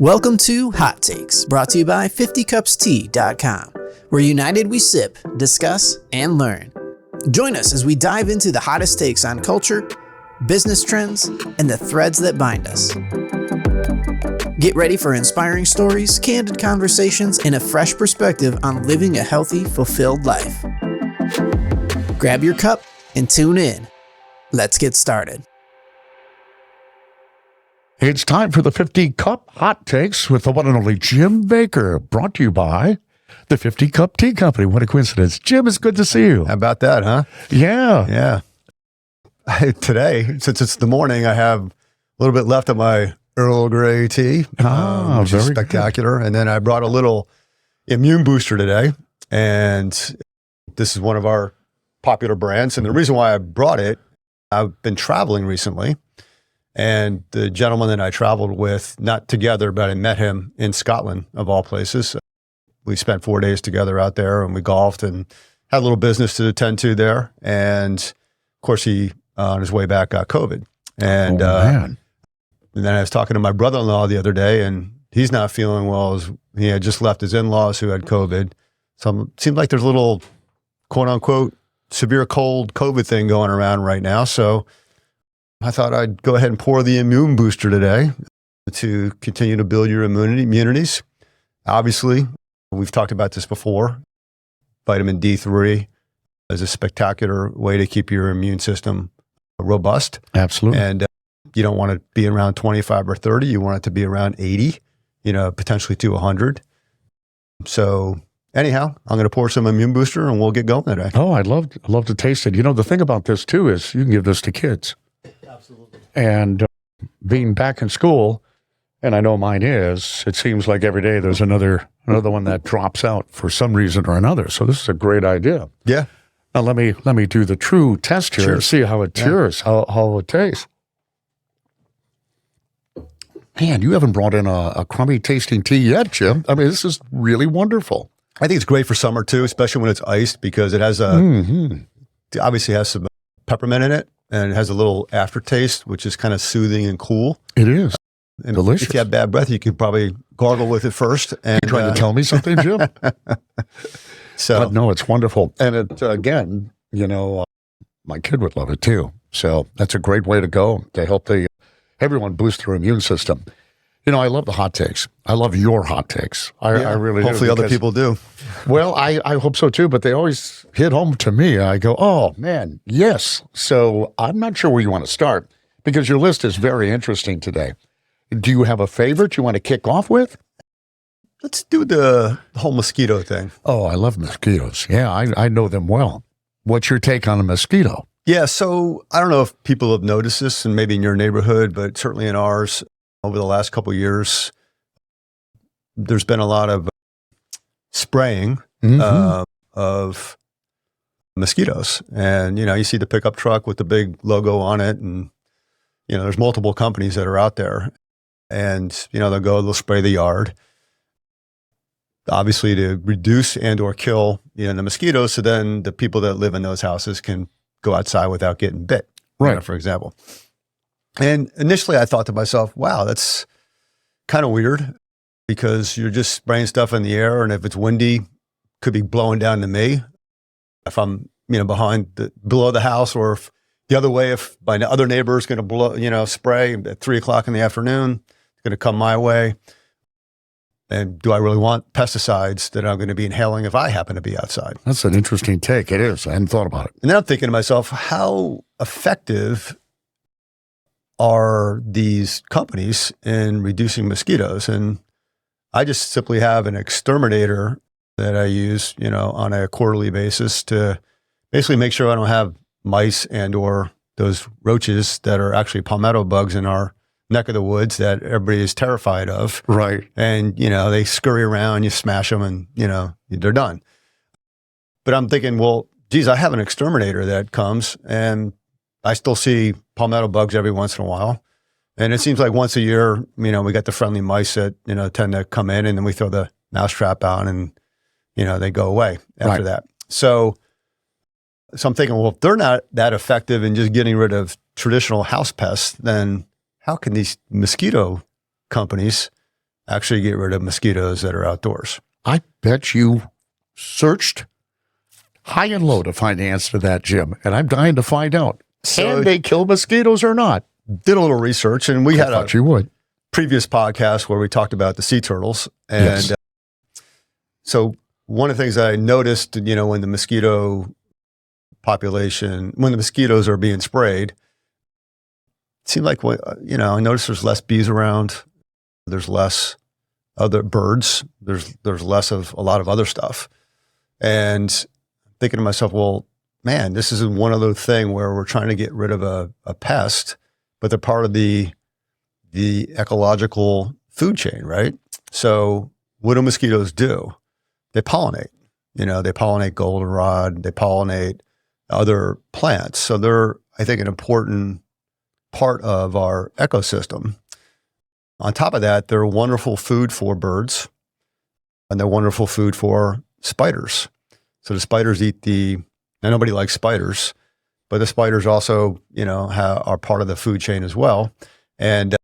Welcome to Hot Takes, brought to you by 50cupstea.com, where united we sip, discuss, and learn. Join us as we dive into the hottest takes on culture, business trends, and the threads that bind us. Get ready for inspiring stories, candid conversations, and a fresh perspective on living a healthy, fulfilled life. Grab your cup and tune in. Let's get started. It's time for the 50 Cup Hot Takes with the one and only Jim Baker, brought to you by the 50 Cup Tea Company. What a coincidence. Jim, it's good to see you. How about that, huh? Yeah. Today, since it's the morning, I have a little bit left of my Earl Grey tea, which is spectacular. Good. And then I brought a little immune booster today, and this is one of our popular brands. And the reason why I brought it, I've been traveling recently. And the gentleman that I traveled with, not together, but I met him in Scotland, of all places. We spent 4 days together out there, and we golfed and had a little business to attend to there. And of course, he, on his way back, got COVID. And, and then I was talking to my brother-in-law the other day, and he's not feeling well. He had just left his in-laws who had COVID. So it seems like there's a little, quote unquote, severe cold COVID thing going around right now. So I thought I'd go ahead and pour the immune booster today to continue to build your immunities. Obviously, we've talked about this before. Vitamin D3 is a spectacular way to keep your immune system robust. Absolutely. And you don't want to be around 25 or 30. You want it to be around 80, potentially to 100. So anyhow, I'm going to pour some immune booster and we'll get going today. Oh, I'd love to taste it. The thing about this too is you can give this to kids. Absolutely. And being back in school, and I know mine is, it seems like every day there's another one that drops out for some reason or another. So this is a great idea. Yeah. Now let me do the true test here and see how it cheers, how it tastes. Man, you haven't brought in a crummy tasting tea yet, Jim. I mean, this is really wonderful. I think it's great for summer too, especially when it's iced, because it has it obviously has some peppermint in it. And it has a little aftertaste, which is kind of soothing and cool. It is. And delicious. If you have bad breath, you could probably gargle with it first. And you're trying to tell me something, Jim? But no, it's wonderful. And it, again, my kid would love it too. So that's a great way to go to help everyone boost their immune system. I love the hot takes. I love your hot takes. I really do. Hopefully other people do. Well, I hope so too, but they always hit home to me. I go, oh man, yes. So I'm not sure where you want to start because your list is very interesting today. Do you have a favorite you want to kick off with? Let's do the whole mosquito thing. Oh, I love mosquitoes. Yeah, I know them well. What's your take on a mosquito? Yeah, so I don't know if people have noticed this, and maybe in your neighborhood, but certainly in ours, over the last couple of years, there's been a lot of spraying of mosquitoes. And, you see the pickup truck with the big logo on it. And, there's multiple companies that are out there. And, they'll spray the yard, obviously to reduce and or kill, the mosquitoes. So then the people that live in those houses can go outside without getting bit, right? For example. And initially I thought to myself, wow, that's kind of weird because you're just spraying stuff in the air. And if it's windy, could be blowing down to me. If I'm, below the house, or if the other way, if my other neighbor is going to blow, spray at 3 o'clock in the afternoon, it's going to come my way. And do I really want pesticides that I'm going to be inhaling if I happen to be outside? That's an interesting take. It is. I hadn't thought about it. And then I'm thinking to myself, how effective are these companies in reducing mosquitoes? And I just simply have an exterminator that I use, on a quarterly basis to basically make sure I don't have mice and or those roaches that are actually palmetto bugs in our neck of the woods that everybody is terrified of. Right. And, they scurry around, you smash them and, they're done. But I'm thinking, well, geez, I have an exterminator that comes and I still see palmetto bugs every once in a while. And it seems like once a year, we got the friendly mice that, tend to come in, and then we throw the mousetrap out and, they go away after that. So I'm thinking, well, if they're not that effective in just getting rid of traditional house pests, then how can these mosquito companies actually get rid of mosquitoes that are outdoors. I bet you searched high and low to find the answer to that, Jim, and I'm dying to find out. Can they kill mosquitoes or not? Did a little research, and we had you would. Previous podcast where we talked about the sea turtles. And so one of the things I noticed, when the mosquito population, when the mosquitoes are being sprayed, it seemed like, I noticed there's less bees around. There's less other birds. There's less of a lot of other stuff. And thinking to myself, well, man, this is one other thing where we're trying to get rid of a pest, but they're part of the ecological food chain, right? So what do mosquitoes do? They pollinate. They pollinate goldenrod. They pollinate other plants. So they're, I think, an important part of our ecosystem. On top of that, they're wonderful food for birds, and they're wonderful food for spiders. So the spiders now nobody likes spiders, but the spiders also, are part of the food chain as well. And,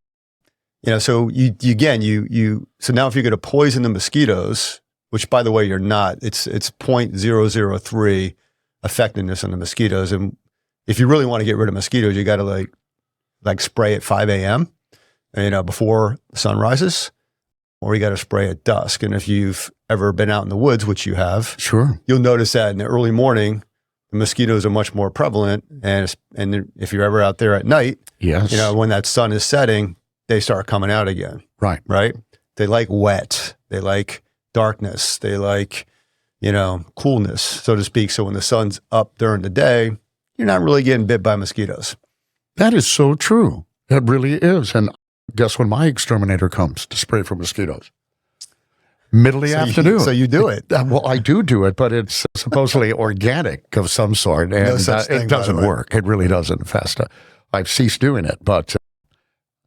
so so now if you're going to poison the mosquitoes, which by the way, you're not, it's 0.003 effectiveness on the mosquitoes. And if you really want to get rid of mosquitoes, you got to like spray at 5 a.m., before the sun rises, or you got to spray at dusk. And if you've ever been out in the woods, which you have, sure, you'll notice that in the early morning, the mosquitoes are much more prevalent. And if you're ever out there at night, yes, when that sun is setting, they start coming out again. Right. Right. They like wet. They like darkness. They like, coolness, so to speak. So when the sun's up during the day, you're not really getting bit by mosquitoes. That is so true. It really is. And guess when my exterminator comes to spray for mosquitoes? Middle of the afternoon. So you do it. Well, I do it, but it's supposedly organic of some sort, and it doesn't work. It really doesn't, Festa. I've ceased doing it, but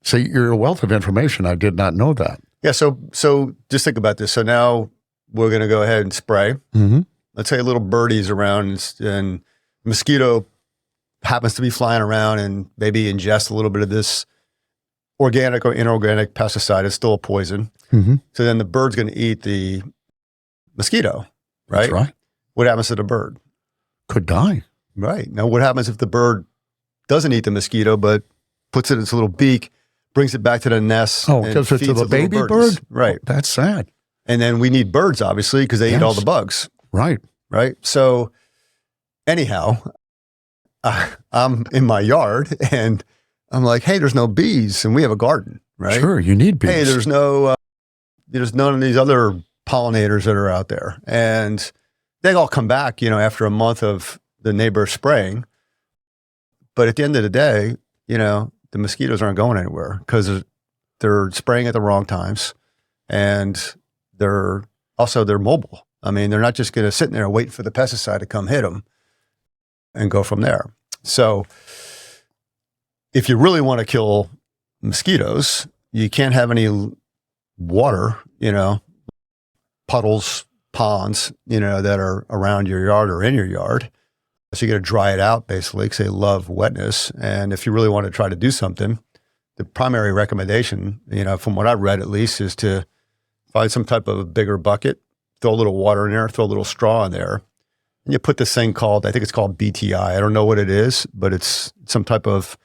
see, you're a wealth of information. I did not know that. Yeah, so just think about this. So now we're going to go ahead and spray. Mm-hmm. Let's say a little birdie's around and mosquito happens to be flying around and maybe ingest a little bit of this organic or inorganic pesticide. Is still a poison. Mm-hmm. So then the bird's going to eat the mosquito, right? That's right. What happens to the bird? Could die. Right. Now, what happens if the bird doesn't eat the mosquito, but puts it in its little beak, brings it back to the nest? Oh, because it's a baby bird? Right. Oh, that's sad. And then we need birds, obviously, because they eat all the bugs. Right. Right. So anyhow, I'm in my yard and I'm like, hey, there's no bees, and we have a garden, right? Sure, you need bees. Hey, there's none of these other pollinators that are out there. And they all come back, after a month of the neighbor spraying. But at the end of the day, the mosquitoes aren't going anywhere because they're spraying at the wrong times, and they're mobile. I mean, they're not just going to sit there waiting for the pesticide to come hit them and go from there. So if you really want to kill mosquitoes, you can't have any water, puddles, ponds, that are around your yard or in your yard. So you got to dry it out basically because they love wetness. And if you really want to try to do something, the primary recommendation, from what I've read at least, is to find some type of a bigger bucket, throw a little water in there, throw a little straw in there. And you put this thing I think it's called BTI. I don't know what it is, but it's some type of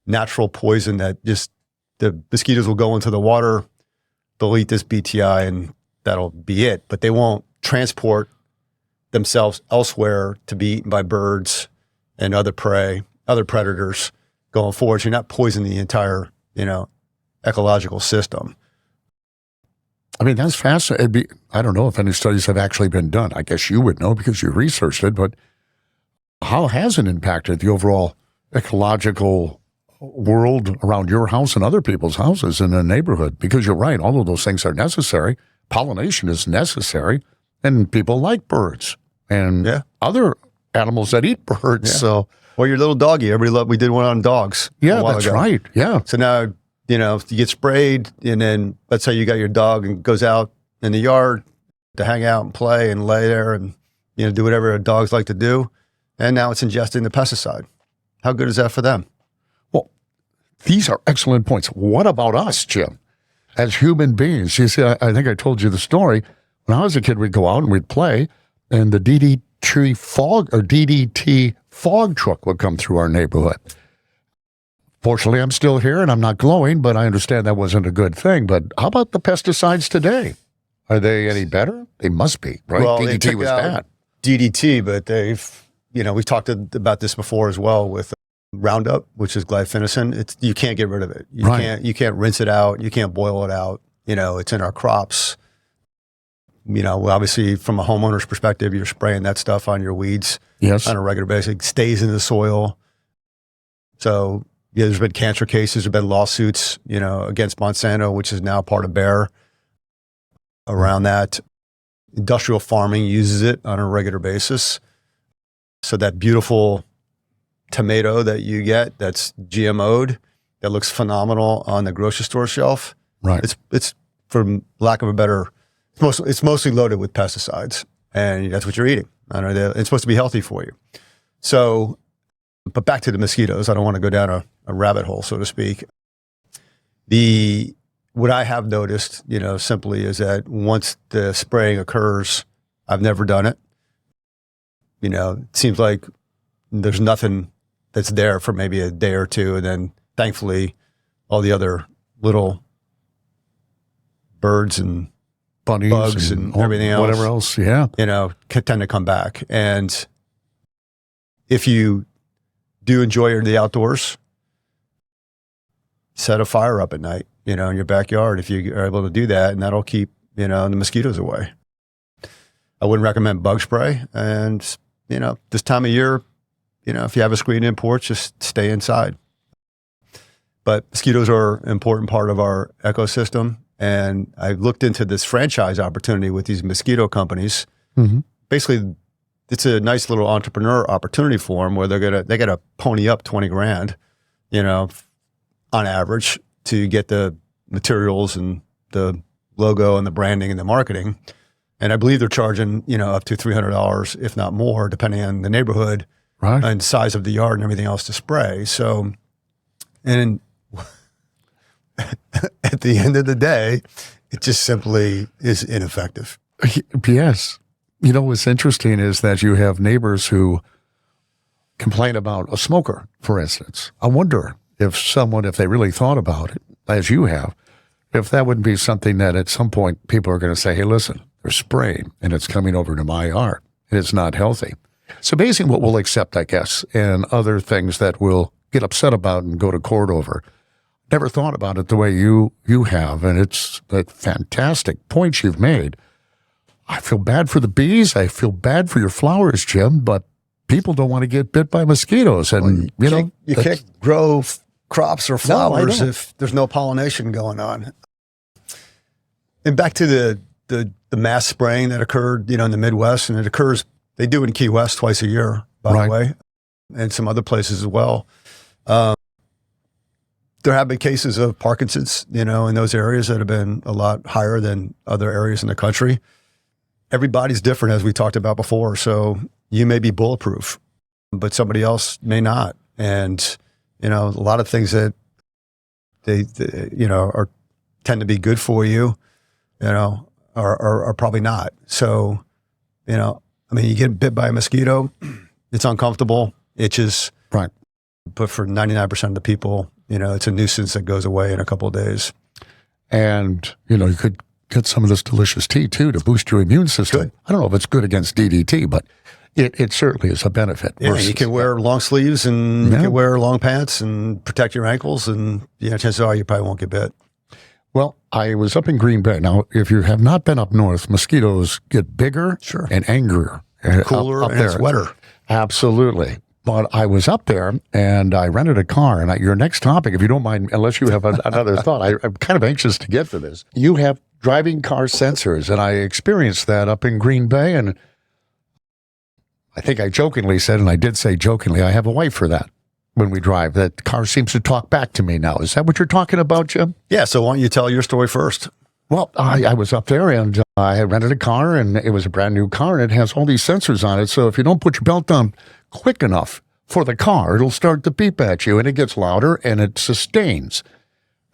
natural poison that just the mosquitoes will go into the water, they'll eat this BTI, and that'll be it. But they won't transport themselves elsewhere to be eaten by birds and other predators going forward. So you're not poisoning the entire, ecological system. I mean, that's fascinating. I don't know if any studies have actually been done. I guess you would know because you researched it, but how has it impacted the overall ecological world around your house and other people's houses in the neighborhood? Because you're right, all of those things are necessary. Pollination is necessary, and people like birds and other animals that eat birds. Yeah. So, or your little doggy. We did one on dogs. Yeah, that's right. Yeah. So now, if you get sprayed, and then let's say you got your dog and goes out in the yard to hang out and play and lay there and do whatever dogs like to do, and now it's ingesting the pesticide. How good is that for them? Well, these are excellent points. What about us, Jim? as human beings. You see, I think I told you the story. When I was a kid, we'd go out and we'd play, and the DDT fog truck would come through our neighborhood. Fortunately, I'm still here and I'm not glowing, but I understand that wasn't a good thing. But how about the pesticides today? Are they any better? They must be, right? Well, DDT was bad. DDT, but we've talked about this before as well with Roundup, which is glyphosate. You can't get rid of it. You can't rinse it out. You can't boil it out. It's in our crops. Obviously from a homeowner's perspective, you're spraying that stuff on your weeds on a regular basis. It stays in the soil. So there's been cancer cases, there've been lawsuits, against Monsanto, which is now part of Bayer around that. Industrial farming uses it on a regular basis. So that beautiful tomato that you get that's GMO'd, that looks phenomenal on the grocery store shelf. Right. It's for lack of a better, it's mostly loaded with pesticides, and that's what you're eating. It's supposed to be healthy for you. So, but back to the mosquitoes, I don't want to go down a rabbit hole, so to speak. What I have noticed, simply is that once the spraying occurs, I've never done it. It seems like there's nothing that's there for maybe a day or two. And then thankfully, all the other little birds and bunnies, bugs and everything else, whatever else, tend to come back. And if you do enjoy the outdoors, set a fire up at night, in your backyard if you are able to do that, and that'll keep, the mosquitoes away. I wouldn't recommend bug spray. And, this time of year, if you have a screened-in porch, just stay inside. But mosquitoes are an important part of our ecosystem. And I looked into this franchise opportunity with these mosquito companies. Mm-hmm. Basically, it's a nice little entrepreneur opportunity for them where they gotta pony up 20 grand, on average, to get the materials and the logo and the branding and the marketing. And I believe they're charging, up to $300, if not more, depending on the neighborhood, right, and size of the yard and everything else to spray. So, and at the end of the day, it just simply is ineffective. Yes. What's interesting is that you have neighbors who complain about a smoker, for instance. I wonder if they really thought about it, as you have, if that would be something that at some point people are going to say, hey, listen, they're spraying and it's coming over to my yard and it's not healthy. So basically what we'll accept, I guess, and other things that we'll get upset about and go to court over. Never thought about it the way you have, and it's a fantastic point you've made. I feel bad for the bees. I feel bad for your flowers, Jim, but people don't want to get bit by mosquitoes. And, you can't grow crops or flowers if there's no pollination going on. And back to the mass spraying that occurred, in the Midwest, and it occurs, they do in Key West twice a year, by the way, and some other places as well. There have been cases of Parkinson's, in those areas that have been a lot higher than other areas in the country. Everybody's different, as we talked about before. So you may be bulletproof, but somebody else may not. And, a lot of things that they tend to be good for you, are probably not. So, you get bit by a mosquito, it's uncomfortable, itches. Right. But for 99% of the people, it's a nuisance that goes away in a couple of days. And, you could get some of this delicious tea, too, to boost your immune system. Good. I don't know if it's good against DDT, but it certainly is a benefit. Yeah, you can wear long sleeves and you can wear long pants and protect your ankles, and, chances are you probably won't get bit. Well, I was up in Green Bay. Now, if you have not been up north, mosquitoes get bigger and angrier. Cooler up and there. It's wetter. Absolutely. But I was up there and I rented a car. And your next topic, if you don't mind, unless you have another thought, I'm kind of anxious to get to this. You have driving car sensors, and I experienced that up in Green Bay. And I think I jokingly said, and I did say jokingly, I have a wife for that. When we drive, that car seems to talk back to me now. Is that what you're talking about, Jim? Yeah. So why don't you tell your story first? Well, I was up there and I had rented a car, and it was a brand new car, and it has all these sensors on it. So if you don't put your belt on quick enough for the car, it'll start to beep at you, and it gets louder and it sustains.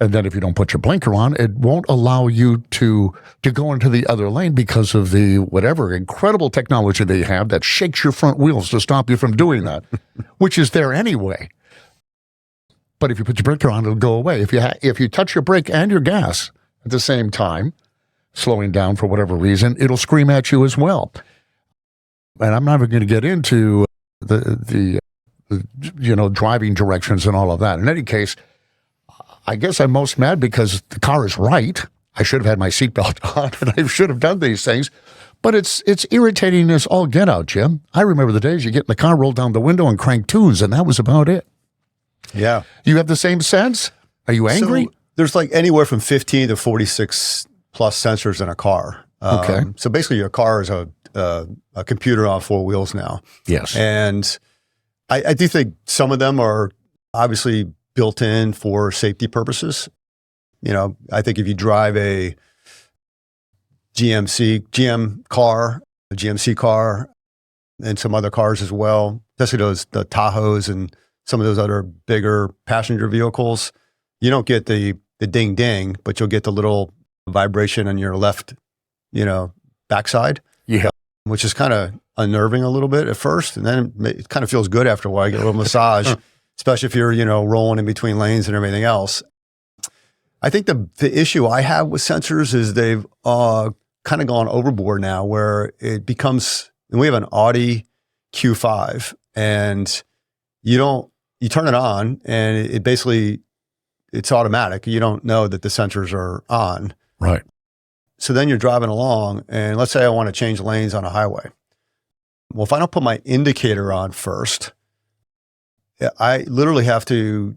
And then if you don't put your blinker on, it won't allow you to go into the other lane because of the whatever incredible technology they have that shakes your front wheels to stop you from doing that, which is there anyway. But if you put your blinker on, it'll go away. If you touch your brake and your gas at the same time, slowing down for whatever reason, it'll scream at you as well. And I'm not even going to get into the driving directions and all of that. In any case, I guess I'm most mad because the car is right. I should have had my seatbelt on and I should have done these things. But it's irritating as all get out, Jim. I remember the days you get in the car, roll down the window and crank tunes, and that was about it. Yeah. You have the same sense? Are you angry? So there's like anywhere from 15 to 46 plus sensors in a car. Okay. So basically your car is a computer on four wheels now. Yes. And I do think some of them are obviously built in for safety purposes. I think if you drive a GM car, a GMC car, and some other cars as well, especially the Tahoes and some of those other bigger passenger vehicles, you don't get the ding ding, but you'll get the little vibration on your left, backside. Yeah. Which is kind of unnerving a little bit at first. And then it kind of feels good after a while. You get a little massage, especially if you're, rolling in between lanes and everything else. I think the issue I have with sensors is they've kind of gone overboard now where it becomes, and we have an Audi Q5 and you turn it on and it basically, it's automatic. You don't know that the sensors are on. Right. So then you're driving along and let's say I want to change lanes on a highway. Well, if I don't put my indicator on first, I literally have to,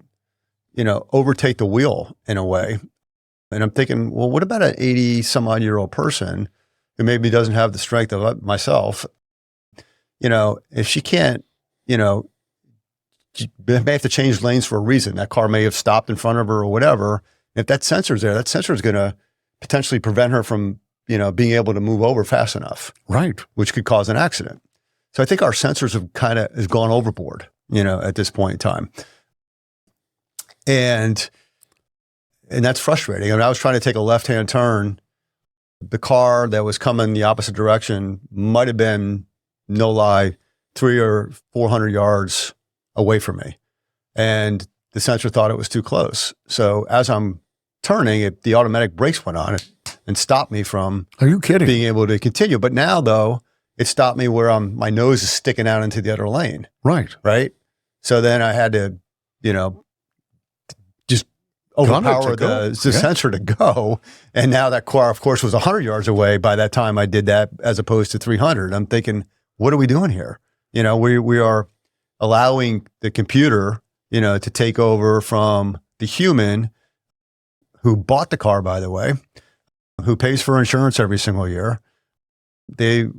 overtake the wheel in a way. And I'm thinking, well, what about an 80 some odd year old person who maybe doesn't have the strength of myself? If she can't, she may have to change lanes for a reason. That car may have stopped in front of her or whatever. If that sensor's there, that sensor is going to potentially prevent her from, being able to move over fast enough. Right. Which could cause an accident. So I think our sensors have gone overboard, at this point in time. And that's frustrating. I mean, I was trying to take a left-hand turn. The car that was coming the opposite direction might have been, no lie, 300 or 400 yards away from me. And the sensor thought it was too close. So as I'm turning, the automatic brakes went on and stopped me from Are you kidding? being able to continue. But now, though, it stopped me where my nose is sticking out into the other lane. Right. Right. So then I had to, just overpower the sensor to go. And now that car, of course, was 100 yards away by that time I did that, as opposed to 300. I'm thinking, what are we doing here? We are allowing the computer, to take over from the human who bought the car, by the way, who pays for insurance every single year. They're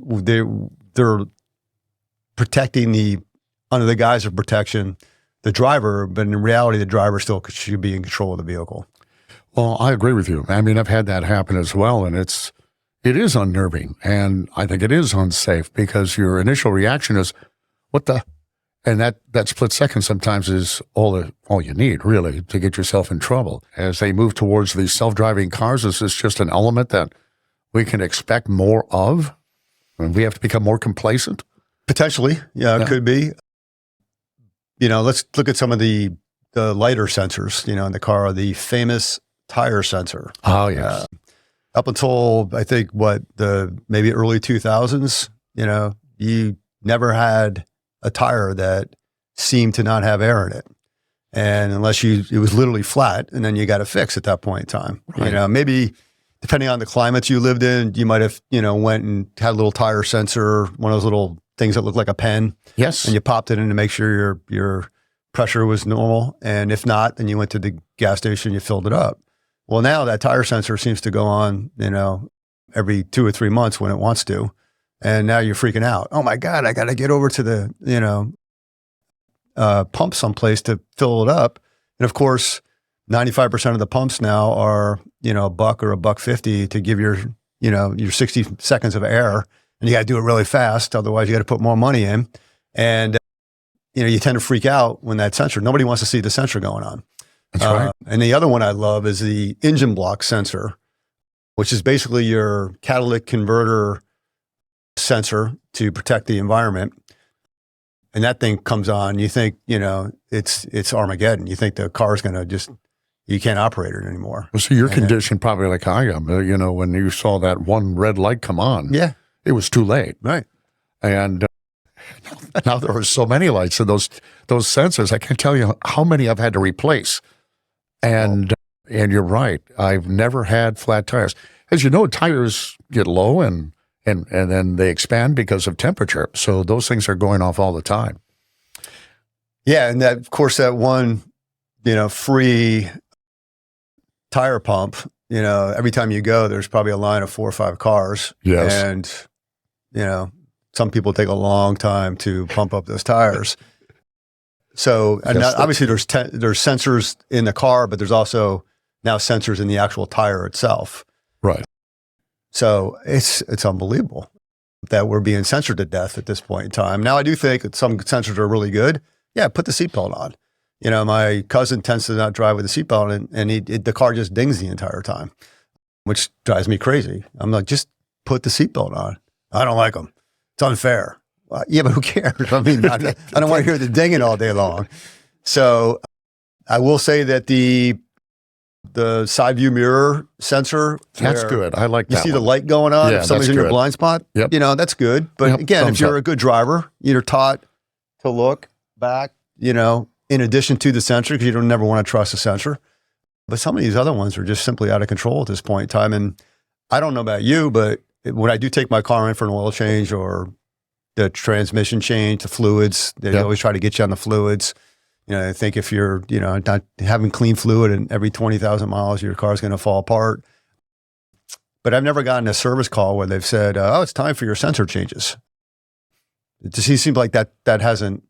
protecting under the guise of protection, the driver, but in reality, the driver still should be in control of the vehicle. Well, I agree with you. I mean, I've had that happen as well, and it is unnerving, and I think it is unsafe because your initial reaction is, what the? And that split second sometimes is all you need, really, to get yourself in trouble. As they move towards these self-driving cars, is this just an element that we can expect more of? And we have to become more complacent? Potentially. Yeah, it could be. Let's look at some of the lighter sensors, in the car, the famous tire sensor. Oh, yes. Up until, I think, maybe early 2000s, you never had a tire that seemed to not have air in it. And unless it was literally flat, and then you got to fix at that point in time. Right. Maybe depending on the climates you lived in, you might have, went and had a little tire sensor, one of those little things that look like a pen. Yes. And you popped it in to make sure your pressure was normal. And if not, then you went to the gas station, you filled it up. Well, now that tire sensor seems to go on, every 2 or 3 months when it wants to. And now you're freaking out. Oh my God, I got to get over to the, pump someplace to fill it up. And of course, 95% of the pumps now are, $1 or $1.50 to give your 60 seconds of air. And you got to do it really fast. Otherwise you got to put more money in. And, you tend to freak out when that sensor, nobody wants to see the sensor going on. That's right. And the other one I love is the engine block sensor, which is basically your catalytic converter sensor to protect the environment. And that thing comes on, you think, it's Armageddon. You think the car's going to you can't operate it anymore. Well, so your condition probably like I am, when you saw that one red light come on, yeah, it was too late. Right. And now there are so many lights, and those sensors, I can't tell you how many I've had to replace. And you're right. I've never had flat tires. As you know, tires get low and then they expand because of temperature. So those things are going off all the time. Yeah. And that, of course, that one, free tire pump, every time you go, there's probably a line of 4 or 5 cars. Yes. And, some people take a long time to pump up those tires. So, and obviously there's sensors in the car, but there's also now sensors in the actual tire itself. Right. So it's unbelievable that we're being censored to death at this point in time. Now, I do think that some sensors are really good. Yeah, put the seatbelt on. My cousin tends to not drive with a seatbelt, and the car just dings the entire time, which drives me crazy. I'm like, just put the seatbelt on. I don't like them. It's unfair. Well, yeah, but who cares? I mean, I don't want to hear the dinging all day long. So I will say that the side view mirror sensor. That's good. I like that. You see the light going on. Yeah, if somebody's in your blind spot, yep. That's good. But again, if you're a good driver, you're taught to look back, in addition to the sensor, because you don't never want to trust the sensor. But some of these other ones are just simply out of control at this point in time. And I don't know about you, but when I do take my car in for an oil change or the transmission change, the fluids, they always try to get you on the fluids. I think if you're, not having clean fluid and every 20,000 miles, your car's going to fall apart. But I've never gotten a service call where they've said, oh, it's time for your sensor changes. It just seems like that hasn't,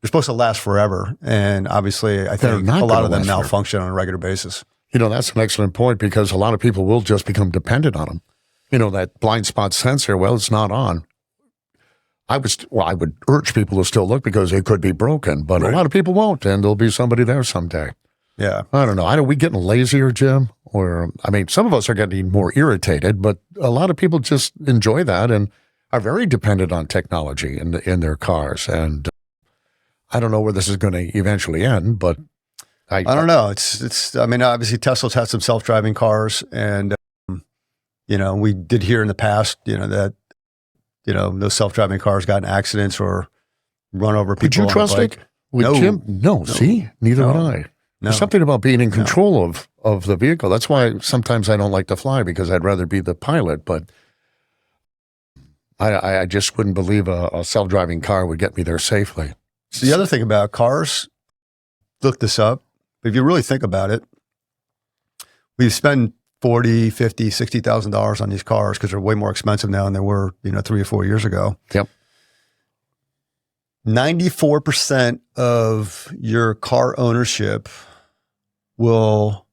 they're supposed to last forever. And obviously, I think a lot of them malfunction on a regular basis. That's an excellent point, because a lot of people will just become dependent on them. That blind spot sensor, well, it's not on. I would urge people to still look, because it could be broken, but a lot of people won't, and there'll be somebody there someday. Yeah. I don't know. Are we getting lazier, Jim? Or, some of us are getting more irritated, but a lot of people just enjoy that and are very dependent on technology in their cars. And I don't know where this is going to eventually end, but I don't know. It's. Obviously Tesla's had some self-driving cars, and we did hear in the past, that those self-driving cars got in accidents or run over people. Would you trust it? No. Jim? No. See, neither would I. No. There's something about being in control of the vehicle. That's why sometimes I don't like to fly, because I'd rather be the pilot. But I just wouldn't believe a self-driving car would get me there safely. So the other thing about cars, look this up, but if you really think about it, we spend $40,000, $50,000, $60,000 on these cars because they're way more expensive now than they were, 3 or 4 years ago. Yep. 94% of your car ownership will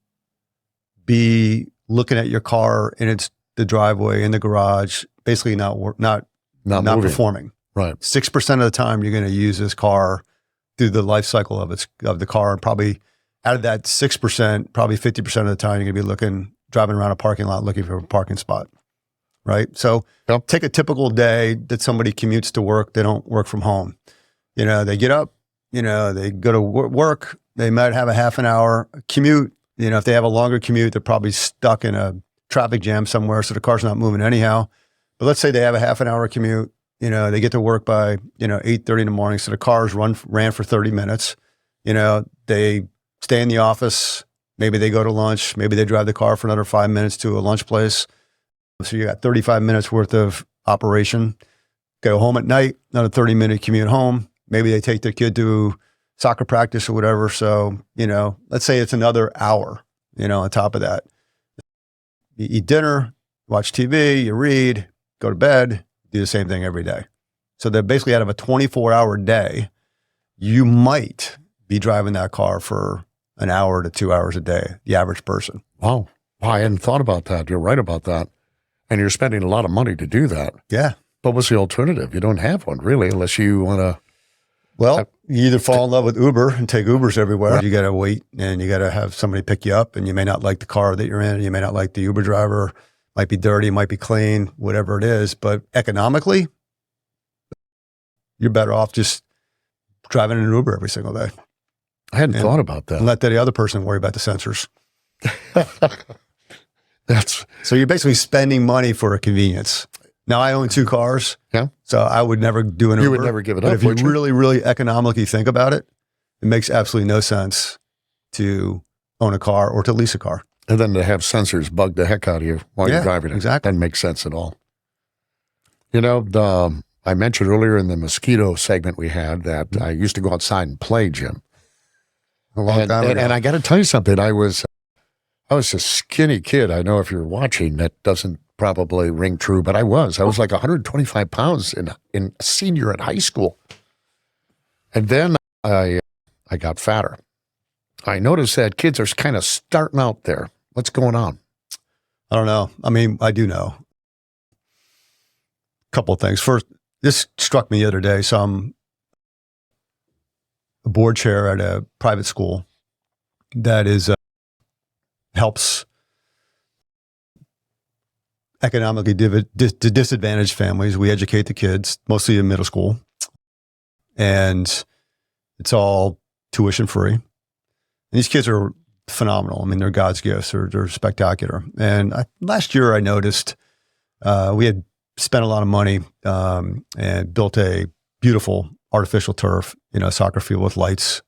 be looking at your car in the driveway, in the garage, basically not performing. Right. 6% of the time you're going to use this car through the life cycle of the car, and probably out of that 6%, probably 50% of the time you're going to be driving around a parking lot looking for a parking spot, right? So take a typical day that somebody commutes to work. They don't work from home. They get up, they go to work. They might have a half an hour commute. If they have a longer commute, they're probably stuck in a traffic jam somewhere, so the car's not moving anyhow. But let's say they have a half an hour commute. They get to work by, 8:30 in the morning. So the cars ran for 30 minutes. They stay in the office. Maybe they go to lunch. Maybe they drive the car for another 5 minutes to a lunch place. So you got 35 minutes worth of operation. Go home at night, another 30-minute commute home. Maybe they take their kid to soccer practice or whatever. So, let's say it's another hour, on top of that. You eat dinner, watch TV, you read, go to bed, do the same thing every day. So they're basically out of a 24-hour day, you might be driving that car for an hour to 2 hours a day, the average person. Wow. I hadn't thought about that. You're right about that. And you're spending a lot of money to do that. Yeah. But what's the alternative? You don't have one, really, unless you want to Well, you either fall in love with Uber and take Ubers everywhere. Right. You got to wait and you got to have somebody pick you up, and you may not like the car that you're in. You may not like the Uber driver. Might be dirty, might be clean, whatever it is. But economically, you're better off just driving an Uber every single day. I hadn't thought about that. And let the other person worry about the sensors. So you're basically spending money for a convenience. Now, I own 2 cars. Yeah. So I would never do an Uber. You would never give it up. But if you really, really economically think about it, it makes absolutely no sense to own a car or to lease a car. And then to have sensors bug the heck out of you while you're driving it. Exactly. Doesn't make sense at all. You know, I mentioned earlier in the Mosquito segment we had that I used to go outside and play, Jim. A long time ago. And I got to tell you something. I was a skinny kid. I know if you're watching, that doesn't probably ring true, but I was like 125 pounds in a senior in high school. And then I got fatter. I noticed that kids are kind of starting out there. What's going on? I don't know. I mean, I do know. A couple of things. First, this struck me the other day. So I'm a board chair at a private school that is helps economically disadvantaged families. We educate the kids, mostly in middle school, and it's all tuition free. And these kids are phenomenal. I mean, they're God's gifts. They're spectacular. And last year I noticed we had spent a lot of money and built a beautiful artificial turf, soccer field with lights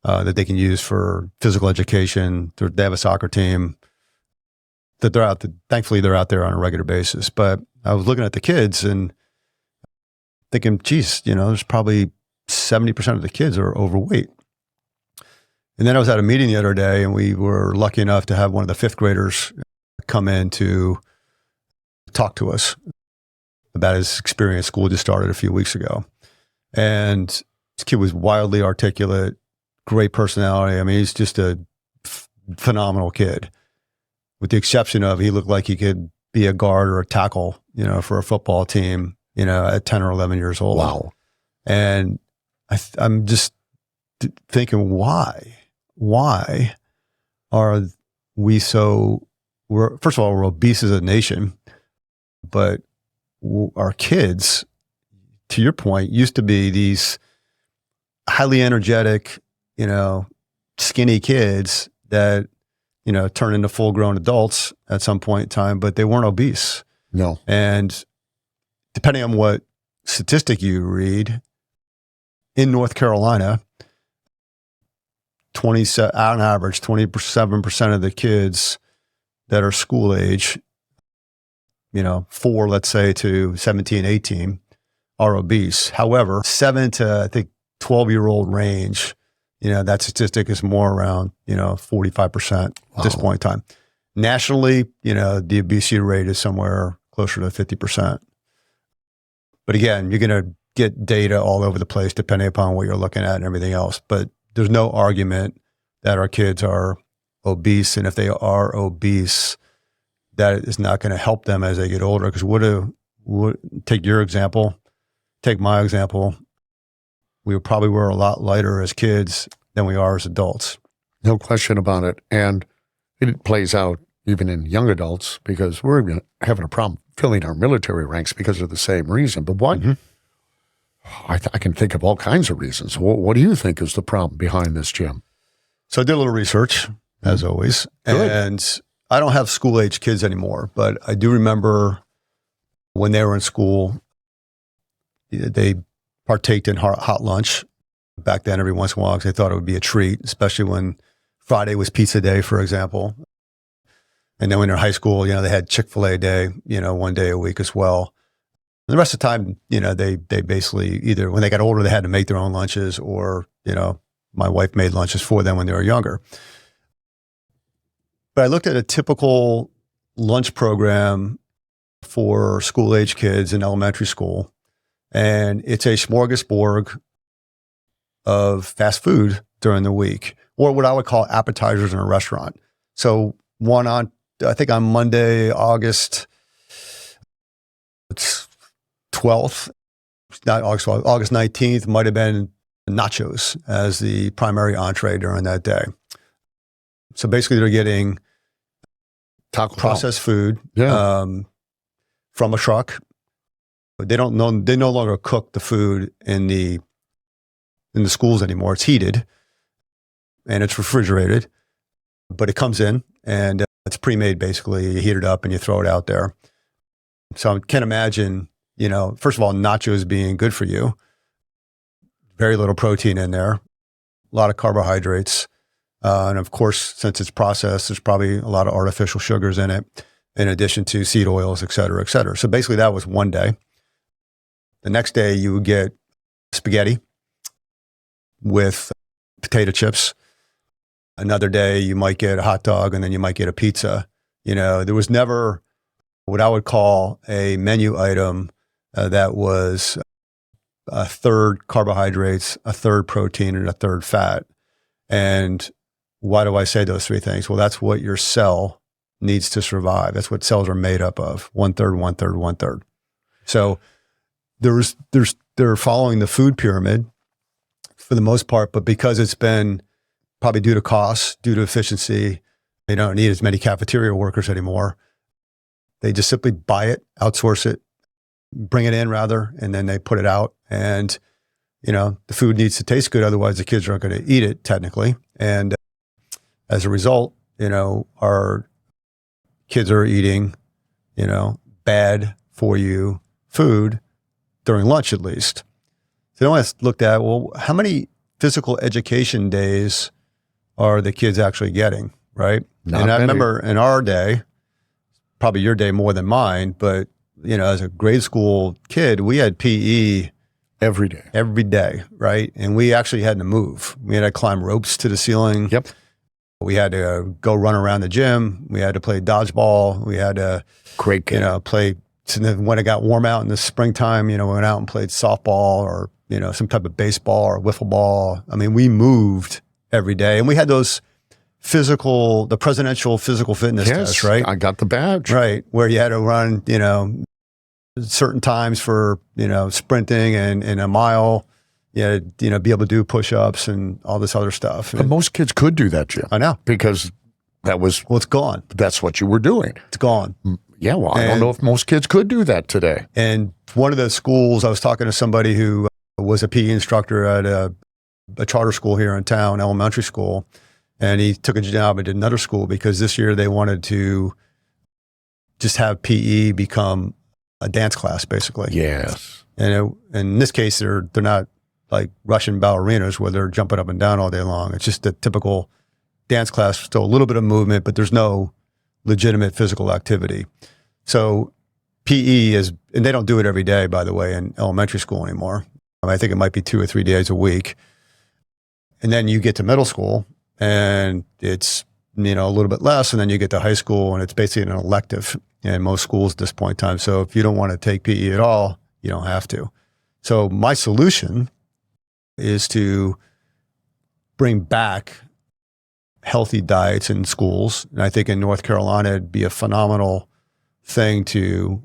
that they can use for physical education. They have a soccer team that thankfully they're out there on a regular basis. But I was looking at the kids and thinking, geez, there's probably 70% of the kids are overweight. And then I was at a meeting the other day, and we were lucky enough to have one of the 5th graders come in to talk to us about his experience. School just started a few weeks ago. And this kid was wildly articulate, great personality. I mean, he's just a phenomenal kid, with the exception of he looked like he could be a guard or a tackle, for a football team, at 10 or 11 years old. Wow. And I'm just thinking, why? Why are we first of all, we're obese as a nation, but our kids, to your point, used to be these highly energetic, skinny kids that, turn into full grown adults at some point in time, but they weren't obese. No. And depending on what statistic you read, in North Carolina, on average, 27% of the kids that are school age, 4, let's say, to 17, 18 are obese. However, 7 to, I think, 12-year-old range, that statistic is more around, 45% at this point in time. Nationally, the obesity rate is somewhere closer to 50%. But again, you're going to get data all over the place depending upon what you're looking at and everything else. But there's no argument that our kids are obese. And if they are obese, that is not going to help them as they get older. Because take your example, take my example. We probably were a lot lighter as kids than we are as adults. No question about it. And it plays out even in young adults because we're having a problem filling our military ranks because of the same reason. But what? Mm-hmm. I can think of all kinds of reasons. What do you think is the problem behind this, Jim? So I did a little research, as always. Good. And I don't have school-age kids anymore, but I do remember when they were in school, they partaked in hot lunch back then every once in a while because they thought it would be a treat, especially when Friday was pizza day, for example. And then when they're in high school, they had Chick-fil-A day, one day a week as well. And the rest of the time, they basically either when they got older, they had to make their own lunches or, my wife made lunches for them when they were younger. But I looked at a typical lunch program for school-age kids in elementary school, and it's a smorgasbord of fast food during the week, or what I would call appetizers in a restaurant. So I think on Monday, August 12th, not August 12th, August 19th, might have been nachos as the primary entree during that day. So basically they're getting processed food from a truck. They no longer cook the food in the schools anymore. It's heated and it's refrigerated, but it comes in and it's pre-made basically. You heat it up and you throw it out there. So I can imagine, first of all, nachos being good for you. Very little protein in there, a lot of carbohydrates. And of course, since it's processed, there's probably a lot of artificial sugars in it, in addition to seed oils, et cetera, et cetera. So basically that was one day. The next day you would get spaghetti with potato chips. Another day you might get a hot dog and then you might get a pizza. There was never what I would call a menu item that was a third carbohydrates, a third protein, and a third fat. And why do I say those three things? Well, that's what your cell needs to survive. That's what cells are made up of. 1/3, 1/3, 1/3. So they're following the food pyramid for the most part, but because it's been probably due to cost, due to efficiency, they don't need as many cafeteria workers anymore. They just simply buy it, outsource it, bring it in rather, and then they put it out. And, the food needs to taste good. Otherwise the kids aren't going to eat it technically. And as a result, our kids are eating, bad for you food during lunch at least. So then I looked at, well, how many physical education days are the kids actually getting, right? Not and I many. remember in our day, probably your day more than mine, but as a grade school kid, we had PE every day, right? And we actually had to move. We had to climb ropes to the ceiling. Yep. We had to go run around the gym. We had to play dodgeball. We had to, great game. play. So then when it got warm out in the springtime, we went out and played softball or, some type of baseball or wiffle ball. I mean, we moved every day, and we had those the presidential physical fitness test, right? I got the badge. Right. Where you had to run, certain times for, sprinting and a mile, be able to do push-ups and all this other stuff. But most kids could do that, Jim. I know. Because it's gone. That's what you were doing. It's gone. Yeah, well, I don't know if most kids could do that today. And one of the schools, I was talking to somebody who was a PE instructor at a charter school here in town, elementary school, and he took a job at another school because this year they wanted to just have PE become a dance class, basically. Yes. And in this case, they're not like Russian ballerinas where they're jumping up and down all day long. It's just a typical dance class, still a little bit of movement, but there's no legitimate physical activity. So PE is, and they don't do it every day, by the way, in elementary school anymore. I think it might be 2 or 3 days a week. And then you get to middle school and it's, a little bit less. And then you get to high school and it's basically an elective in most schools at this point in time. So if you don't want to take PE at all, you don't have to. So my solution is to bring back healthy diets in schools. And I think in North Carolina, it'd be a phenomenal thing to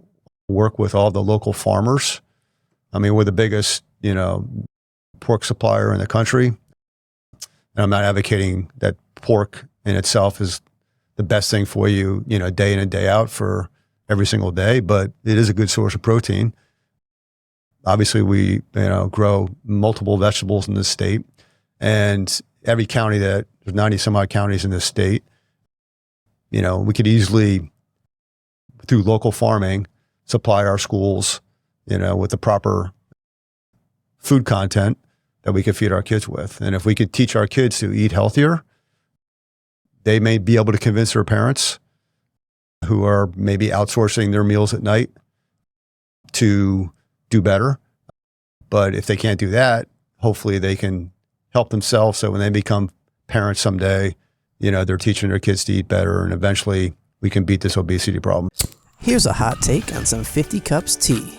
work with all the local farmers. I mean, we're the biggest, pork supplier in the country. And I'm not advocating that pork in itself is the best thing for you, day in and day out for every single day, but it is a good source of protein. Obviously, we, grow multiple vegetables in this state, and every county there's 90 some odd counties in this state, we could easily, through local farming, supply our schools, with the proper food content that we could feed our kids with. And if we could teach our kids to eat healthier, they may be able to convince their parents who are maybe outsourcing their meals at night to do better. But if they can't do that, hopefully they can help themselves. So when they become parents someday, they're teaching their kids to eat better, and eventually we can beat this obesity problem. Here's a hot take on some 50 Cups tea.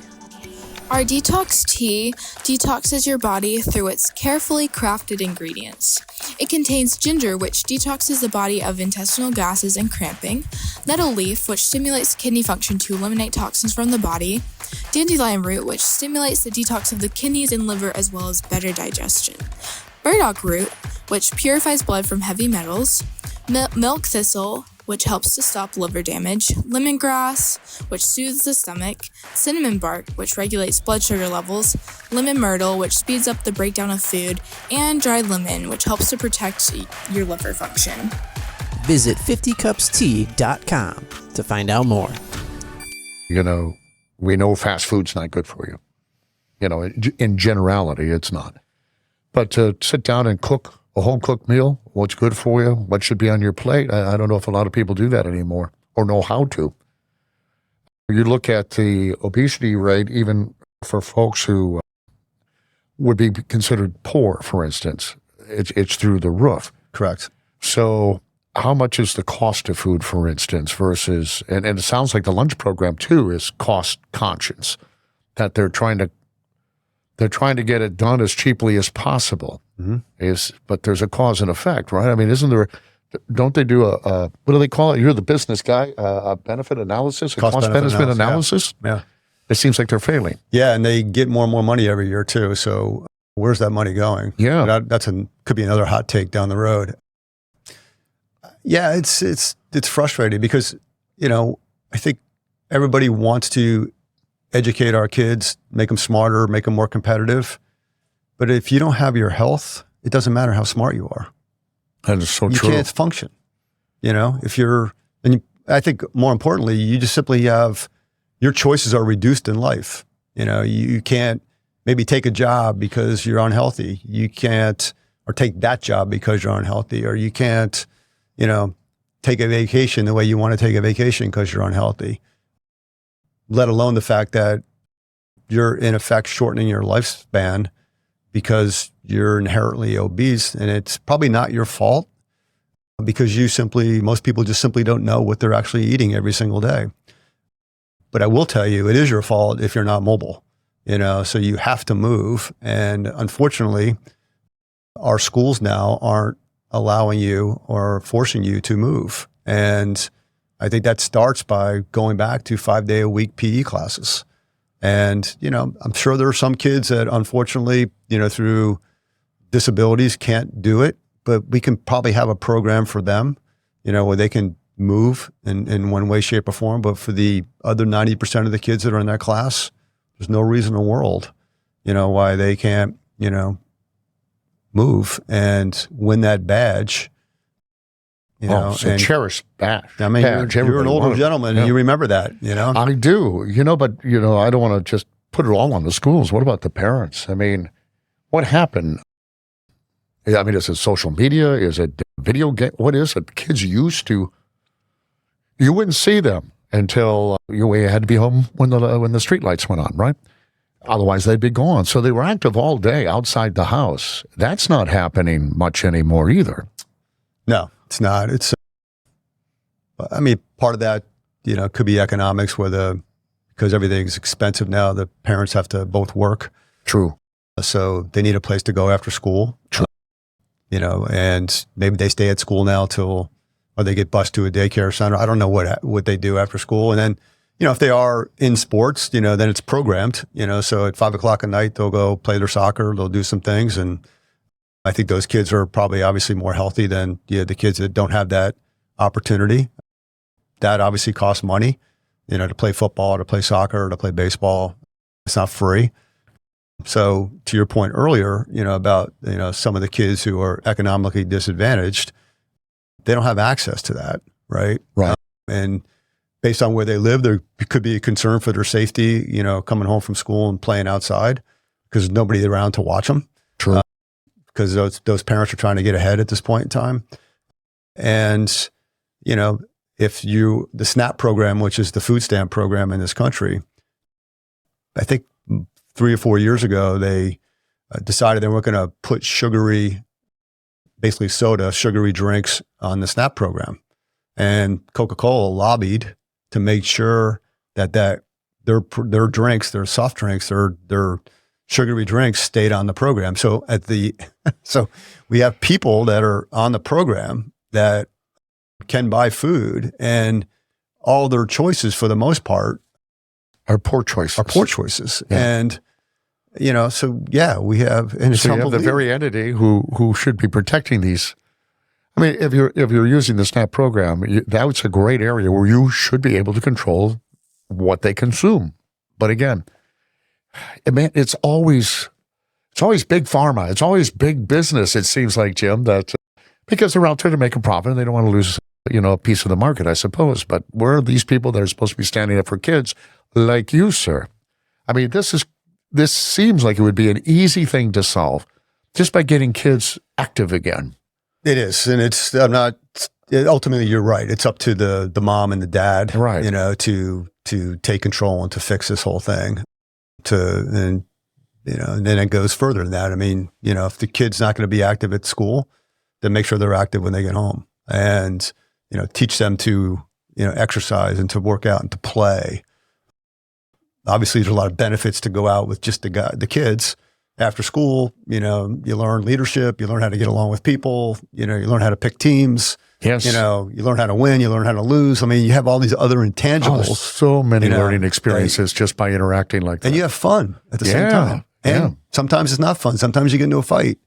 Our detox tea detoxes your body through its carefully crafted ingredients. It contains ginger, which detoxes the body of intestinal gases and cramping, nettle leaf, which stimulates kidney function to eliminate toxins from the body, dandelion root, which stimulates the detox of the kidneys and liver as well as better digestion, burdock root, which purifies blood from heavy metals, milk thistle, which helps to stop liver damage, lemongrass, which soothes the stomach, cinnamon bark, which regulates blood sugar levels, lemon myrtle, which speeds up the breakdown of food, and dried lemon, which helps to protect your liver function. Visit 50cupstea.com to find out more. You know, we know fast food's not good for you. You know, in generality, it's not. But to sit down and cook a home-cooked meal, what's good for you, what should be on your plate, I don't know if a lot of people do that anymore or know how to. You look at the obesity rate, even for folks who would be considered poor, for instance, it's through the roof. Correct. So how much is the cost of food, for instance, versus, and it sounds like the lunch program too is cost conscious, that they're trying to get it done as cheaply as possible. Mm-hmm. But there's a cause and effect, right? I mean, don't they do a what do they call it? You're the business guy, a benefit analysis, a cost benefit analysis? Yeah. It seems like they're failing. Yeah, and they get more and more money every year too. So where's that money going? Yeah. Could be another hot take down the road. Yeah, it's frustrating because, you know, I think everybody wants to educate our kids, make them smarter, make them more competitive. But if you don't have your health, it doesn't matter how smart you are. That is so true. You can't function. You know, I think more importantly, you just simply have, your choices are reduced in life. You know, you can't maybe take a job because you're unhealthy. You can't, or take that job because you're unhealthy, or you can't, you know, take a vacation the way you want to take a vacation because you're unhealthy. Let alone the fact that you're in effect shortening your lifespan because you're inherently obese, and it's probably not your fault because most people just simply don't know what they're actually eating every single day. But I will tell you, it is your fault if you're not mobile, you know, so you have to move. And unfortunately, our schools now aren't allowing you or forcing you to move. And I think that starts by going back to 5-day-a-week PE classes. And, you know, I'm sure there are some kids that unfortunately, you know, through disabilities can't do it, but we can probably have a program for them, you know, where they can move in one way, shape, or form. But for the other 90% of the kids that are in that class, there's no reason in the world, you know, why they can't, you know, move and win that badge. You know, it's a cherished badge. I mean, you're an older gentleman, and you remember that, you know? I do, you know, but, you know, I don't want to just put it all on the schools. What about the parents? I mean, what happened? I mean, is it social media? Is it video game? What is it? Kids used to, you wouldn't see them until you had to be home when the street lights went on, right? Otherwise, they'd be gone. So they were active all day outside the house. That's not happening much anymore either. No, it's not. I mean, part of that, you know, could be economics, because everything's expensive now, the parents have to both work. True. So they need a place to go after school. True. You know, and maybe they stay at school now or they get bused to a daycare center. I don't know what they do after school. And then, you know, if they are in sports, you know, then it's programmed, you know, so at 5:00 at night, they'll go play their soccer, they'll do some things. And I think those kids are probably obviously more healthy than the kids that don't have that opportunity. That obviously costs money, you know, to play football, to play soccer, to play baseball. It's not free. So to your point earlier, you know, about, you know, some of the kids who are economically disadvantaged, they don't have access to that, right? Right. And based on where they live, there could be a concern for their safety, you know, coming home from school and playing outside because there's nobody around to watch them. True. Because those parents are trying to get ahead at this point in time. And, you know, the SNAP program, which is the food stamp program in this country, I think 3 or 4 years ago, they decided they weren't going to put basically sugary drinks on the SNAP program. And Coca-Cola lobbied to make sure that their drinks, their soft drinks, their sugary drinks stayed on the program. So so we have people that are on the program that can buy food, and all their choices for the most part are poor choices. Yeah. And so yeah, we have, and so you have the very entity who should be protecting these. I mean, if you're using the SNAP program, that's a great area where you should be able to control what they consume. But again, it's always big pharma. It's always big business. It seems like, Jim, that because they're out there to make a profit and they don't want to lose, a piece of the market, I suppose. But where are these people that are supposed to be standing up for kids like you, sir? I mean, this seems like it would be an easy thing to solve just by getting kids active again. It is, and ultimately you're right. It's up to the mom and the dad, right? To take control and to fix this whole thing. And then it goes further than that. I mean, if the kid's not going to be active at school, then make sure they're active when they get home, and teach them to exercise and to work out and to play. Obviously, there's a lot of benefits to go out with just the kids. After school, you learn leadership, you learn how to get along with people, you learn how to pick teams. Yes. You learn how to win, you learn how to lose. I mean, you have all these other intangibles. So many learning experiences just by interacting like that. And you have fun at the same time. And sometimes it's not fun. Sometimes you get into a fight.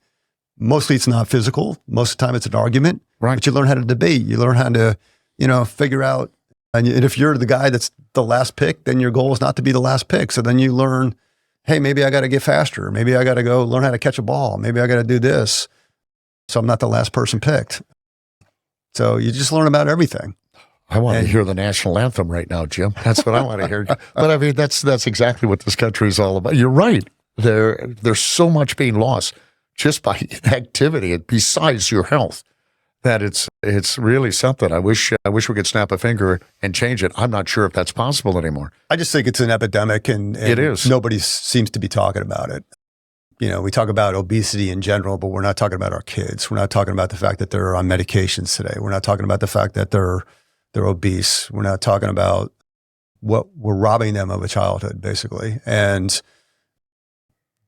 Mostly it's not physical. Most of the time it's an argument. Right. But you learn how to debate. You learn how to, figure out. And if you're the guy that's the last pick, then your goal is not to be the last pick. So then you learn, hey, maybe I got to get faster. Maybe I got to go learn how to catch a ball. Maybe I got to do this. So I'm not the last person picked. So you just learn about everything. I want to hear the national anthem right now, Jim. That's what I want to hear. But I mean, that's exactly what this country is all about. You're right. There's so much being lost just by inactivity, besides your health, that it's really something. I wish we could snap a finger and change it. I'm not sure if that's possible anymore. I just think it's an epidemic, and it is. Nobody seems to be talking about it. We talk about obesity in general, but we're not talking about our kids. We're not talking about the fact that they're on medications today. We're not talking about the fact that they're obese. We're not talking about what we're robbing them of a childhood, basically. And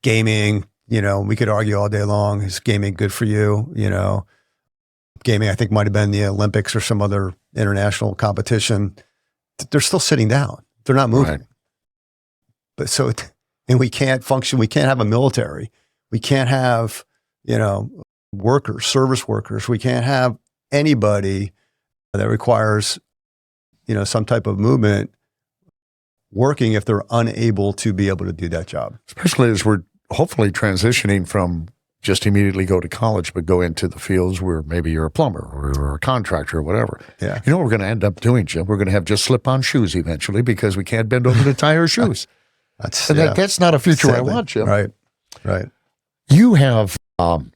gaming, we could argue all day long, is gaming good for you? Gaming, I think, might have been the Olympics or some other international competition. They're still sitting down. They're not moving. Right. But and we can't function. We can't have a military. We can't have, workers, service workers. We can't have anybody that requires, some type of movement working if they're unable to be able to do that job. Especially as we're hopefully transitioning from just immediately go to college, but go into the fields where maybe you're a plumber or you're a contractor or whatever. Yeah. You know what we're going to end up doing, Jim? We're going to have just slip-on shoes eventually because we can't bend over to tie our shoes. That's not a future Sadly. I want, Jim. Right. You have on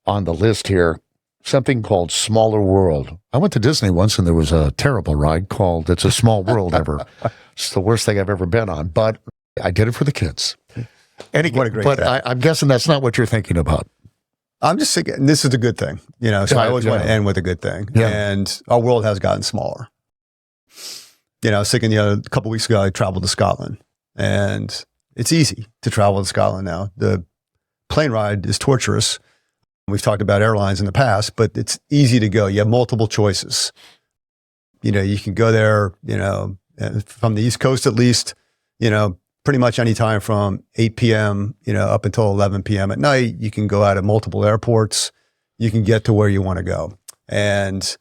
the list here something called Smaller World. I went to Disney once and there was a terrible ride called It's a Small World Ever. It's the worst thing I've ever been on, but I did it for the kids. What a great but thing. I'm guessing that's not what you're thinking about. I'm just thinking this is a good thing, so I always want to end with a good thing. Yeah. And our world has gotten smaller. I was thinking a couple of weeks ago, I traveled to Scotland, and it's easy to travel to Scotland now. The plane ride is torturous. We've talked about airlines in the past, but it's easy to go. You have multiple choices. You can go there, from the East Coast at least, pretty much any time from 8 p.m., up until 11 p.m. at night. You can go out at multiple airports. You can get to where you want to go. And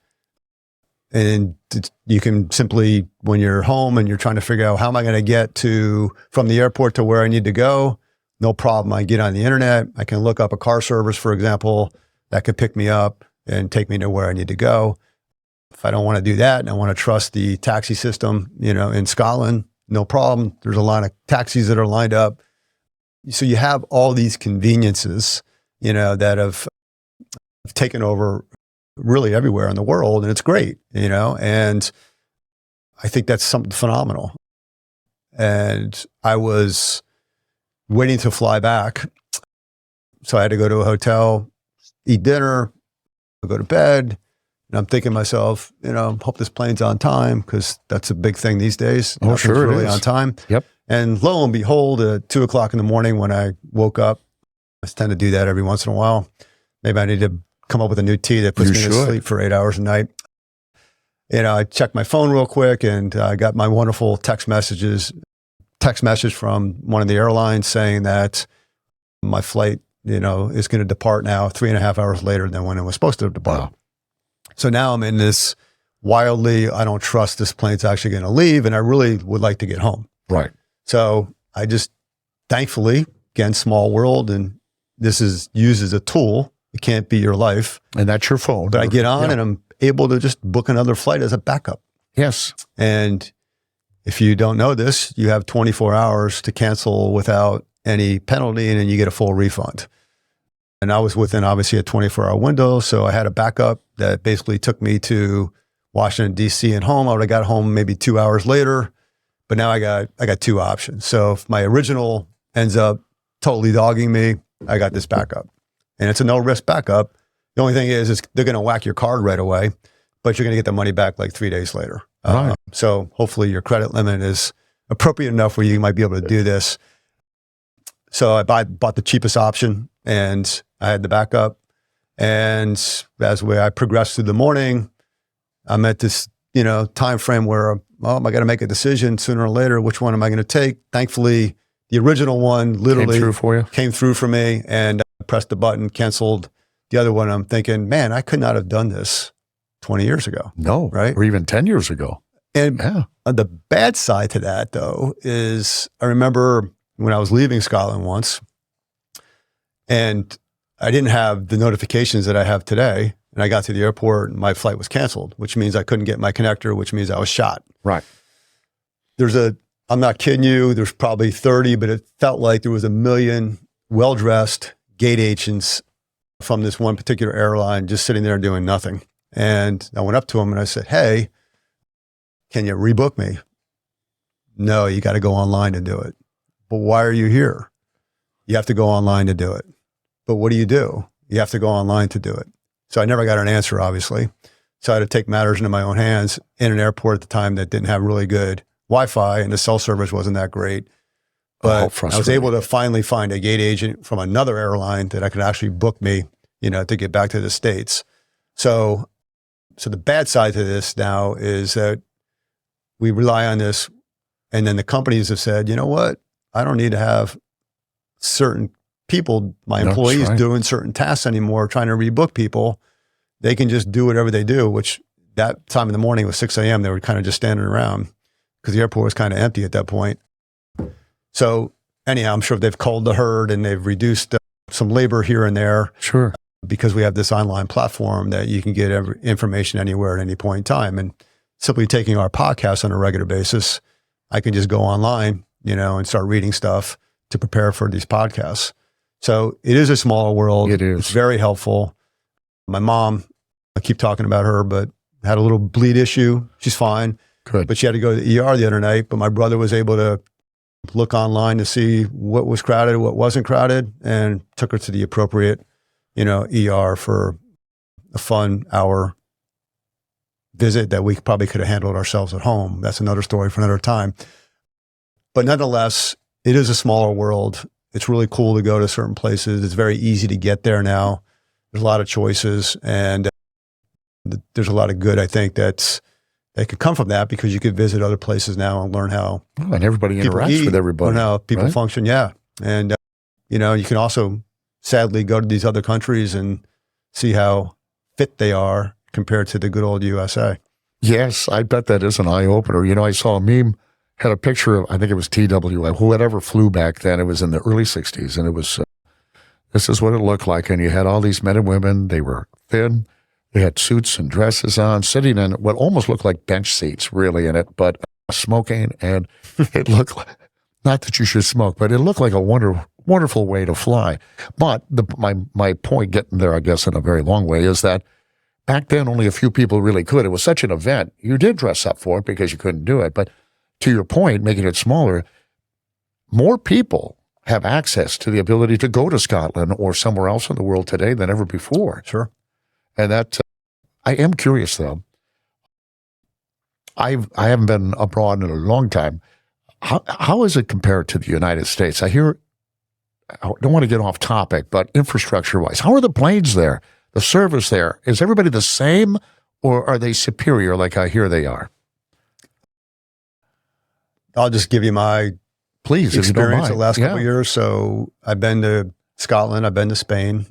you can simply, when you're home and you're trying to figure out how am I going to get from the airport to where I need to go, no problem. I get on the internet. I can look up a car service, for example, that could pick me up and take me to where I need to go. If I don't want to do that and I want to trust the taxi system, in Scotland, no problem. There's a lot of taxis that are lined up. So you have all these conveniences, that have taken over really everywhere in the world, and it's great, and I think that's something phenomenal. And I was waiting to fly back, so I had to go to a hotel, eat dinner, go to bed, And I'm thinking to myself, hope this plane's on time, because that's a big thing these days. Oh, sure, really it is on time. Yep. And lo and behold, at 2:00 in the morning when I woke up, I tend to do that every once in a while. Maybe I need to come up with a new tea that puts me to sleep for 8 hours a night. I checked my phone real quick, and I got my wonderful text message from one of the airlines saying that my flight, is going to depart now 3.5 hours later than when it was supposed to depart. Wow. So now I'm in this wildly, I don't trust this plane's actually going to leave, and I really would like to get home. Right. So I just, thankfully, again, small world, and this is used as a tool. It can't be your life. And that's your phone. But I get on and I'm able to just book another flight as a backup. Yes. And if you don't know this, you have 24 hours to cancel without any penalty, and then you get a full refund. And I was within obviously a 24-hour window, so I had a backup that basically took me to Washington, D.C. and home. I would have got home maybe 2 hours later, but now I got two options. So if my original ends up totally dogging me, I got this backup. And it's a no-risk backup. The only thing is they're going to whack your card right away, but you're going to get the money back like 3 days later. Right. So hopefully your credit limit is appropriate enough where you might be able to do this. So I bought the cheapest option, and I had the backup. And as I progressed through the morning, I'm at this, time frame where, I got to make a decision sooner or later. Which one am I going to take? Thankfully, the original one literally came through for me, and I pressed the button, canceled the other one. I'm thinking, man, I could not have done this 20 years ago. No, right? Or even 10 years ago. And the bad side to that, though, is I remember when I was leaving Scotland once, and I didn't have the notifications that I have today. And I got to the airport and my flight was canceled, which means I couldn't get my connector, which means I was shot. Right. I'm not kidding you, there's probably 30, but it felt like there was 1 million well-dressed gate agents from this one particular airline just sitting there doing nothing. And I went up to them and I said, hey, can you rebook me? No, you got to go online to do it. But why are you here? You have to go online to do it. But what do? You have to go online to do it. So I never got an answer, obviously. So I had to take matters into my own hands in an airport at the time that didn't have really good Wi-Fi, and the cell service wasn't that great. But I was able to finally find a gate agent from another airline that I could actually book me, to get back to the States. So the bad side to this now is that we rely on this, and then the companies have said, you know what? I don't need to have certain people, my employees, doing certain tasks anymore, trying to rebook people. They can just do whatever they do, which that time in the morning was 6 a.m. They were kind of just standing around because the airport was kind of empty at that point. So anyhow, I'm sure they've culled the herd and they've reduced some labor here and there. Sure. Because we have this online platform that you can get information anywhere at any point in time. And simply taking our podcast on a regular basis, I can just go online, and start reading stuff to prepare for these podcasts. So it is a smaller world. It is. It's very helpful. My mom, I keep talking about her, but had a little bleed issue. She's fine. Good. But she had to go to the ER the other night. But my brother was able to look online to see what was crowded, what wasn't crowded, and took her to the appropriate, ER for a fun hour visit that we probably could have handled ourselves at home. That's another story for another time. But nonetheless, it is a smaller world. It's really cool to go to certain places. It's very easy to get there now. There's a lot of choices, and there's a lot of good, I think, that could come from that, because you could visit other places now and learn how and everybody interacts with everybody. Learn how people function, yeah. And, you can also sadly go to these other countries and see how fit they are compared to the good old USA. Yes, I bet that is an eye-opener. I saw a meme, had a picture of, I think it was TWA, whoever flew back then. It was in the early 60s, and it was, this is what it looked like. And you had all these men and women. They were thin. They had suits and dresses on, sitting in what almost looked like bench seats, really, in it, but smoking. And it looked like, not that you should smoke, but it looked like a wonderful way to fly. But my point, getting there, I guess, in a very long way, is that back then only a few people really could. It was such an event. You did dress up for it because you couldn't do it. But to your point, making it smaller, more people have access to the ability to go to Scotland or somewhere else in the world today than ever before. Sure. And that I am curious though. I haven't been abroad in a long time. How is it compared to the United States? I don't want to get off topic, but infrastructure-wise, how are the planes there? The service there? Is everybody the same, or are they superior like I hear they are? I'll just give you my Please, experience the last couple of years. So I've been to Scotland, I've been to Spain,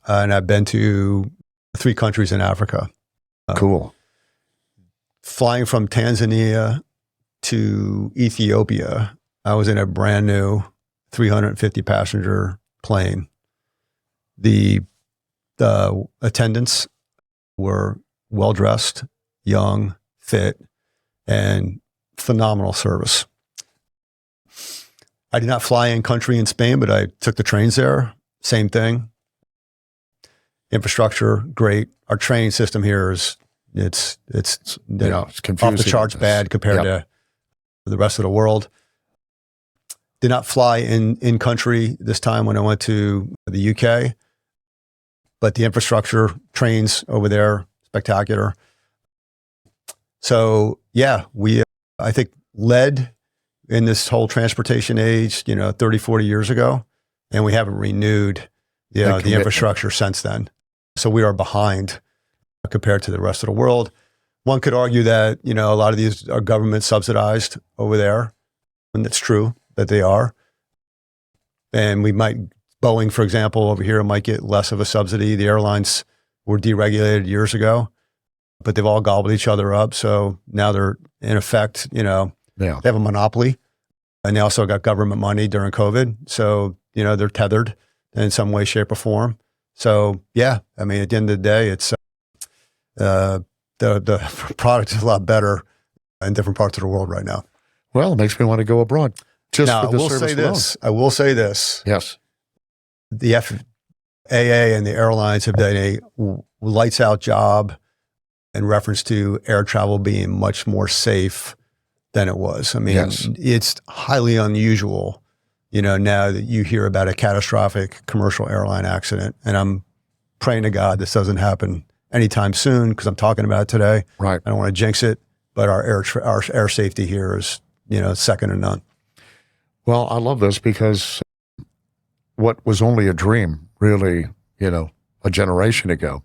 and I've been to 3 countries in Africa. Cool. Flying from Tanzania to Ethiopia, I was in a brand new 350 passenger plane. The attendants were well dressed, young, fit, and phenomenal service. I did not fly in country in Spain, but I took the trains there. Same thing. Infrastructure, great. Our train system here is it's confusing. off the charts bad compared to the rest of the world. Did not fly in country this time when I went to the UK, but the infrastructure, trains over there, spectacular. So yeah, we I think led in this whole transportation age, 30, 40 years ago, and we haven't renewed the infrastructure since then. So we are behind compared to the rest of the world. One could argue that, a lot of these are government subsidized over there, and it's true that they are. And Boeing, for example, over here might get less of a subsidy. The airlines were deregulated years ago, but they've all gobbled each other up. So now they're in effect, they have a monopoly, and they also got government money during COVID. So, they're tethered in some way, shape, or form. So yeah, I mean, at the end of the day, it's the product is a lot better in different parts of the world right now. Well, it makes me want to go abroad. Now, I will say this. Yes. The FAA and the airlines have done a lights out job in reference to air travel being much more safe than it was. I mean, It's highly unusual, now that you hear about a catastrophic commercial airline accident. And I'm praying to God this doesn't happen anytime soon because I'm talking about it today. Right. I don't want to jinx it, but our air safety here is, second to none. Well, I love this because what was only a dream, really, a generation ago,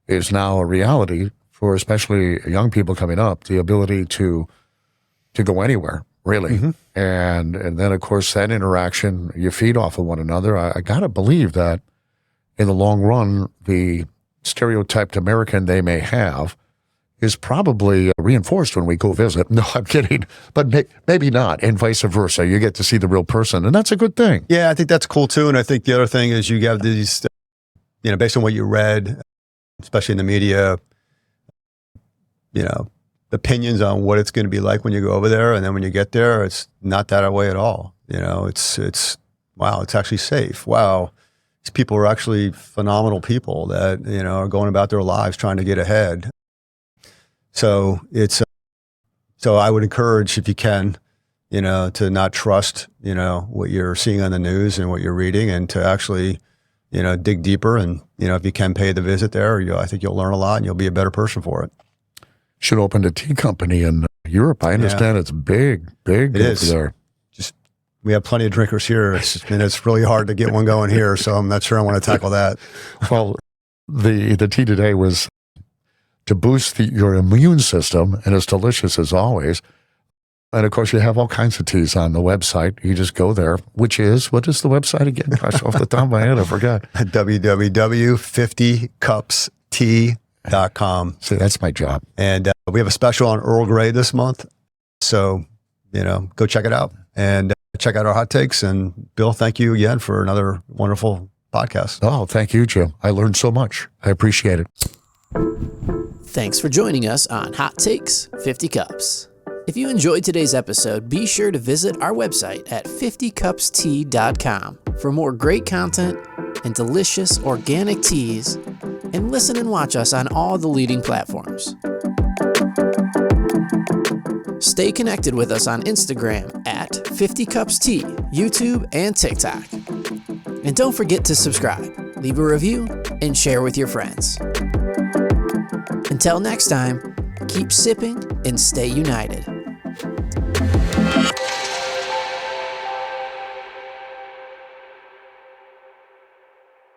is now a reality for especially young people coming up, the ability to go anywhere, really. Mm-hmm. And then, of course, that interaction, you feed off of one another. I got to believe that in the long run, the stereotyped American they may have is probably reinforced when we go visit. No, I'm kidding. But maybe not, and vice versa. You get to see the real person, and that's a good thing. Yeah, I think that's cool, too. And I think the other thing is you have these, based on what you read, especially in the media, opinions on what it's going to be like when you go over there. And then when you get there, it's not that way at all. It's wow, it's actually safe. Wow. These people are actually phenomenal people that, are going about their lives trying to get ahead. So so I would encourage, if you can, to not trust, what you're seeing on the news and what you're reading, and to actually, dig deeper. And, if you can pay the visit there, I think you'll learn a lot and you'll be a better person for it. Should open a tea company in Europe. I understand it's big over there. We have plenty of drinkers here, and it's really hard to get one going here. So I'm not sure I want to tackle that. Well, the tea today was to boost your immune system, and it's delicious as always. And of course, you have all kinds of teas on the website. You just go there, what is the website again? Gosh, off the top of my head, I forgot. www.50cupstea.com. See, that's my job. And we have a special on Earl Grey this month. So, go check it out and check out our hot takes. And Bill, thank you again for another wonderful podcast. Oh, thank you, Jim. I learned so much. I appreciate it. Thanks for joining us on Hot Takes 50 Cups. If you enjoyed today's episode, be sure to visit our website at 50cupstea.com for more great content and delicious organic teas, and listen and watch us on all the leading platforms. Stay connected with us on Instagram at 50cupstea, YouTube, and TikTok. And don't forget to subscribe, leave a review, and share with your friends. Until next time, keep sipping and stay united.